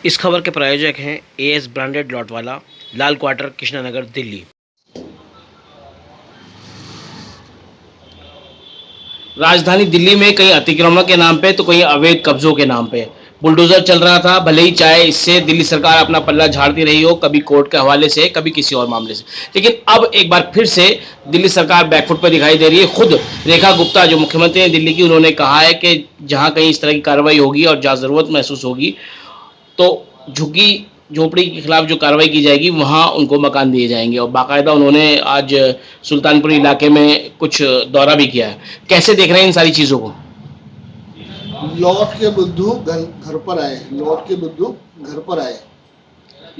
इस खबर के प्रायोजक हैं एएस ब्रांडेड लॉटवाला, लाल क्वार्टर, कृष्णानगर, दिल्ली। राजधानी दिल्ली में कहीं अतिक्रमण के नाम पे तो कहीं अवैध कब्जों के नाम पे बुलडोजर चल रहा था। भले ही चाहे इससे दिल्ली सरकार अपना पल्ला झाड़ती रही हो, कभी कोर्ट के हवाले से, कभी किसी और मामले से, लेकिन अब एक बार फिर से दिल्ली सरकार बैकफुट पर दिखाई दे रही है। खुद रेखा गुप्ता जो मुख्यमंत्री हैं दिल्ली की, उन्होंने कहा है कि जहां कहीं इस तरह की कार्रवाई होगी और जहां जरूरत महसूस होगी तो झुग्गी झोपड़ी के खिलाफ जो कार्रवाई की जाएगी वहां उनको मकान दिए जाएंगे। और बाकायदा उन्होंने आज सुल्तानपुर इलाके में कुछ दौरा भी किया है। कैसे देख रहे हैं इन सारी चीजों को? लौट के बुद्धू घर पर आए, लौट के बुद्धू घर पर आए,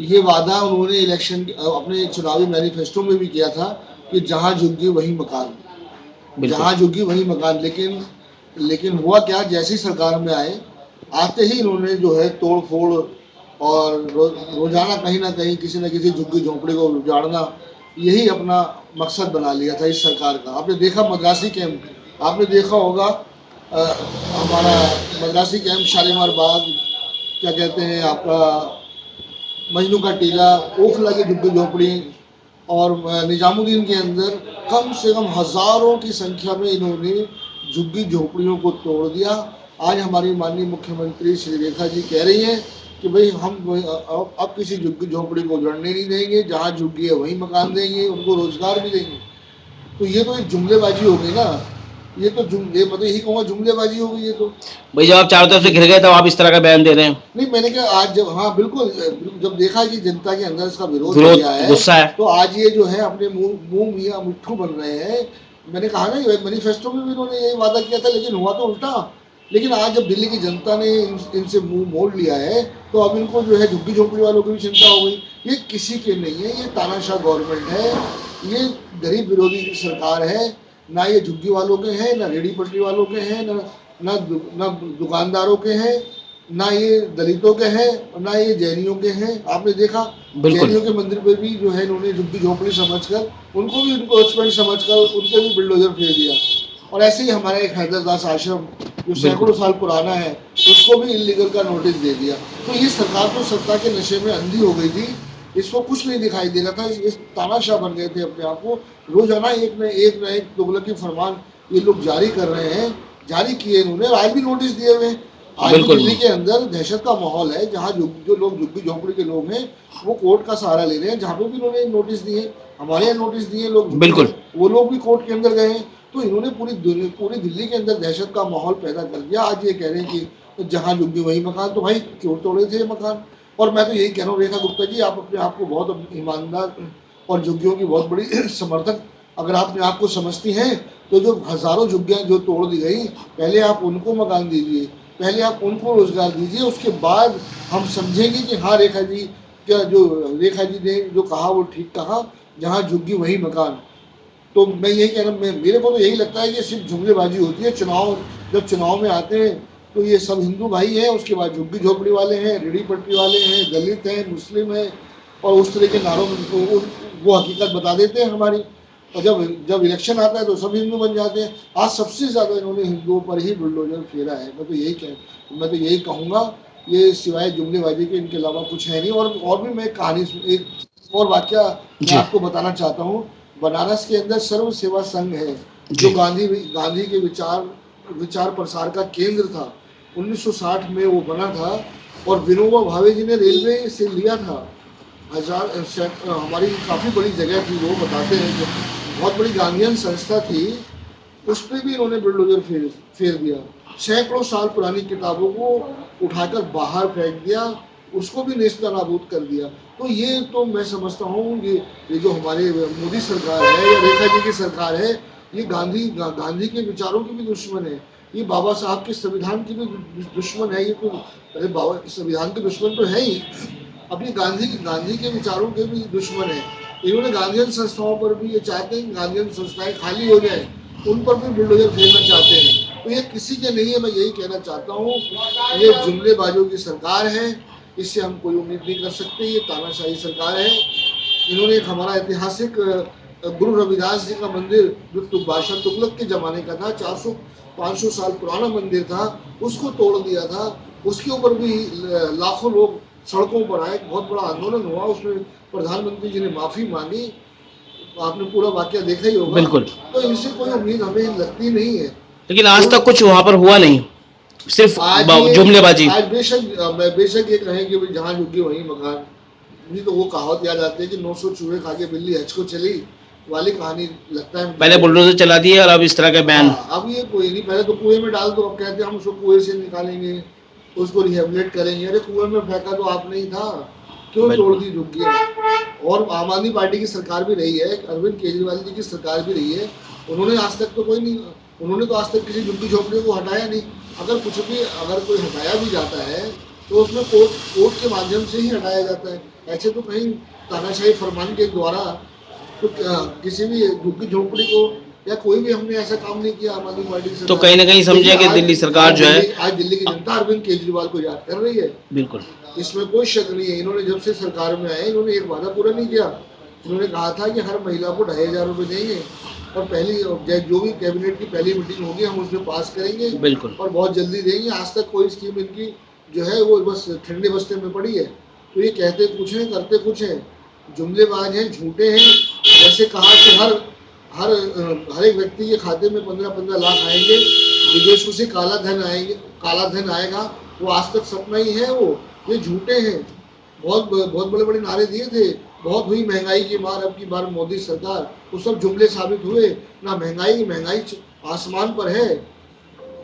ये वादा उन्होंने इलेक्शन अपने चुनावी मैनिफेस्टो में भी किया था कि जहां झुग्गी वही मकान, जहां झुग्गी वही मकान। लेकिन हुआ क्या, जैसी सरकार में आए, आते ही इन्होंने जो है तोड़ फोड़ और रोजाना कहीं ना कहीं किसी न किसी झुग्गी झोंपड़ी को उजाड़ना, यही अपना मकसद बना लिया था इस सरकार का। आपने देखा मद्रासी कैंप, आपने देखा होगा हमारा मद्रासी कैंप, शालीमार बाग, क्या कहते हैं आपका मजनू का टीला, ओखला की झुग्गी झोपड़ी और निजामुद्दीन के अंदर कम से कम हजारों की संख्या में इन्होंने झुग्गी झोपड़ियों को तोड़ दिया। आज हमारी माननीय मुख्यमंत्री श्री रेखा जी कह रही हैं कि भाई हम अब किसी झुग्गी झोपड़ी को उजड़ने नहीं देंगे, जहाँ झुग्गी है वहीं मकान देंगे, उनको रोजगार भी देंगे। तो ये तो एक जुमलेबाजी हो गई ना, ये तो मतलब यही कहूँगा जुमलेबाजी हो गई ये तो। भाई जब आप चारों तरफ से घिर गए तब आप इस तरह का बयान दे रहे हैं? नहीं, मैंने कहा आज जब, हाँ बिल्कुल, जब देखा कि जनता के अंदर इसका विरोध है, गुस्सा है, तो आज ये जो है अपने मुंह मियाँ मिट्ठू बन रहे हैं। मैंने कहा ना, मैनिफेस्टो में भी इन्होंने यही वादा किया था, लेकिन हुआ तो उल्टा। लेकिन आज जब दिल्ली की जनता ने इनसे मुंह मोड़ लिया है, तो अब इनको जो है झुग्गी झोपड़ी वालों की भी चिंता हो गई। ये किसी के नहीं है, ये तानाशाह गवर्नमेंट है, ये गरीब विरोधी सरकार है। ना ये झुग्गी वालों के हैं, ना रेडी पटरी वालों के हैं, ना दुकानदारों के हैं, ना ये दलितों के हैं, और ना ये जैनियों के हैं। आपने देखा जैनियों के मंदिर पे भी जो है इन्होंने झुग्गी झोपड़ी समझकर, उनको भी इनक्रोचमेंट समझकर उनके भी बुलडोजर फेर दिया। और ऐसे ही हमारा एक हैदरदास आश्रम जो सैकड़ों साल पुराना है, उसको भी इलीगल का नोटिस दे दिया। तो ये सरकार तो सत्ता के नशे में अंधी हो गई थी, इसको कुछ नहीं दिखाई दे रहा था, ये तानाशाह बन गए थे अपने आप को। रोजाना एक न एक तुगलकी फरमान ये लोग जारी कर रहे हैं, जारी किए इन्होंने, आज भी नोटिस दिए हुए। आज भी दिल्ली के अंदर दहशत का माहौल है, जहाँ जो लोग झुग्गी झोपड़ी के लोग हैं वो कोर्ट का सहारा ले रहे हैं। जहाँ पे भी इन्होंने नोटिस दिए, हमारे यहाँ नोटिस दिए लोग, बिल्कुल वो लोग भी कोर्ट के अंदर गए हैं। तो इन्होंने पूरी दिल्ली के अंदर दहशत का माहौल पैदा कर दिया। आज ये कह रहे हैं कि जहाँ झुग्गी वही मकान, तो भाई चोर तोड़े थे मकान। और मैं तो यही कह रहा हूँ रेखा गुप्ता जी, आप अपने आप को बहुत ईमानदार और झुग्गियों की बहुत बड़ी समर्थक अगर आप अपने आप को समझती हैं, तो जो हजारों झुग्गियां जो तोड़ दी गई, पहले आप उनको मकान दीजिए, पहले आप उनको रोजगार दीजिए, उसके बाद हम समझेंगे कि हाँ रेखा जी, क्या जो रेखा जी ने जो कहा वो ठीक कहा, जहाँ झुग्गी वही मकान। तो मैं यही कह रहा हूँ, मेरे को तो यही लगता है कि सिर्फ जुमलेबाजी होती है। जब चुनाव में आते हैं तो ये सब हिंदू भाई हैं, उसके बाद झुग्गी झोपड़ी वाले हैं, रेडी पटरी वाले हैं, दलित हैं, मुस्लिम हैं, और उस तरह के नारों में वो हकीकत बता देते हैं हमारी। और जब इलेक्शन आता है तो सब हिंदू बन जाते हैं। आज सबसे ज़्यादा इन्होंने हिंदुओं पर ही बुलडोजर फेरा है। मैं तो यही कहूँगा, ये सिवाय जुमलेबाजी के इनके अलावा कुछ है नहीं। और भी मैं कहानी, एक और वाक्य मैं आपको बताना चाहता हूँ। बनारस के अंदर सर्व सेवा संघ है, जो गांधी के विचार प्रसार का केंद्र था। 1960 में वो बना था, और विनोबा भावे जी ने रेलवे से लिया था। हमारी काफ़ी बड़ी जगह थी, वो बताते हैं, जो बहुत बड़ी गांधीयन संस्था थी, उस पर भी इन्होंने बुलडोजर फेर दिया। सैकड़ों साल पुरानी किताबों को उठाकर बाहर फेंक दिया, उसको भी नेस्ता नाबूद कर दिया। तो ये तो मैं समझता हूँ ये जो हमारे मोदी सरकार है या रेखा जी की सरकार है, ये गांधी के विचारों की भी दुश्मन है, ये बाबा साहब के संविधान की भी दुश्मन है। ये तो अरे बाबा संविधान के दुश्मन तो है ही, अब ये गांधी के विचारों के भी दुश्मन है। इन्होंने गांधीयन संस्थाओं पर भी, ये चाहते हैं गांधीयन संस्थाएं खाली हो जाए, उन पर भी बुलडोजर फेरना चाहते हैं। तो ये किसी के नहीं है, मैं यही कहना चाहता हूँ, ये जुमलेबाजों की सरकार है, इससे हम कोई उम्मीद नहीं कर सकते। ये तानाशाही सरकार है। इन्होंने एक हमारा ऐतिहासिक गुरु रविदास जी का मंदिर, जो बादशाह तुगलक के जमाने का था, 400-500 साल पुराना मंदिर था, उसको तोड़ दिया था। उसके ऊपर भी लाखों लोग सड़कों पर आए, बहुत बड़ा आंदोलन हुआ, उसमें प्रधानमंत्री जी ने माफ़ी मांगी, आपने पूरा वाकया देखा ही होगा। बिल्कुल। तो इनसे कोई उम्मीद हमें लगती नहीं है। लेकिन आज तक कुछ वहां पर हुआ नहीं, सिर्फ जुमलेबाजी। आज बेशक ये कहें कि भाई जहाँ झुकी वहीं मकान, नहीं तो वो कहावत याद आती है कि 900 चूहे खा के बिल्ली हज को चली वाली कहानी लगता है। पहले बुलडोजर चला दिए और अब इस तरह के बैन। अब ये कोई नहीं, पहले तो कुएं में डाल दो, अब कहते हैं हम उसको कुएं से निकालेंगे, उसको रिहेबिलिट करेंगे। अरे कुएं में फेंका तो आपने ही था, क्यों तोड़ दी झुग्गी? और आम आदमी पार्टी की सरकार भी रही है, अरविंद केजरीवाल जी की सरकार भी रही है, उन्होंने आज तक तो कोई नहीं, उन्होंने तो आज तक किसी झुग्गी झोपड़ी को हटाया नहीं। अगर कुछ भी, अगर कोई हटाया भी जाता है तो उसमें कोर्ट के माध्यम से ही हटाया जाता है। ऐसे तो कहीं तानाशाही फरमान के द्वारा तो किसी भी झुग्गी झोपड़ी को या कोई भी हमने ऐसा काम नहीं किया आम आदमी पार्टी की। तो कहीं ना कहीं समझे कि दिल्ली सरकार जो है, आज दिल्ली की जनता अरविंद केजरीवाल को याद कर रही है। बिल्कुल, इसमें कोई शक नहीं है। इन्होंने जब से सरकार में आए, इन्होंने एक वादा पूरा नहीं किया। इन्होंने कहा था कि हर महिला को 2500 रुपये देंगे, और पहली जो भी कैबिनेट की पहली मीटिंग होगी हम उसमें पास करेंगे, बिल्कुल, और बहुत जल्दी देंगे। आज तक कोई स्कीम इनकी जो है वो बस ठंडे बस्ते में पड़ी है। तो ये कहते कुछ हैं, करते कुछ हैं, जुमलेबाज हैं, झूठे हैं। जैसे कहा कि हर एक व्यक्ति के खाते में 15-15 लाख आएंगे, विदेशों से काला धन आएगा, वो आज तक सपना ही है। वो ये झूठे हैं। बहुत बड़े बड़े नारे दिए थे, बहुत हुई महंगाई की मार, अब की बार मोदी सरकार, वो सब जुमले साबित हुए। ना महंगाई आसमान पर है।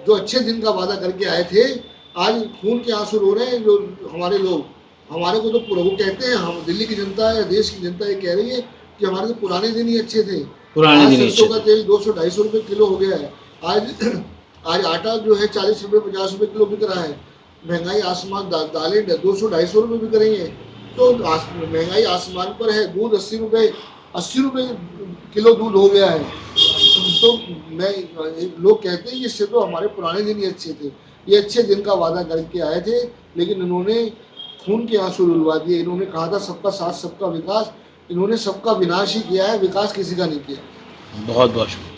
जो अच्छे दिन का वादा करके आए थे, आज खून के आंसू रो रहे हैं जो हमारे लोग। हमारे को तो वो कहते हैं, हम दिल्ली की जनता या देश की जनता ये कह रही है कि हमारे तो पुराने दिन ही अच्छे थे। सरसों का तेल 200-250 रुपये किलो हो गया है। आज आटा जो है 40 रुपये 50 रुपये किलो बिक रहा है। महंगाई आसमान, दालें 200-250 रुपये बिक रही हैं। तो महंगाई आसमान पर है। दूध 80 रुपये किलो दूध हो गया है। तो लोग कहते हैं कि इससे तो हमारे पुराने दिन ही अच्छे थे। ये अच्छे दिन का वादा करके आए थे, लेकिन इन्होंने खून के आंसू रुलवा दिए। इन्होंने कहा था सबका साथ सबका विकास, इन्होंने सबका विनाश ही किया है, विकास किसी का नहीं किया। बहुत बहुत शुक्रिया।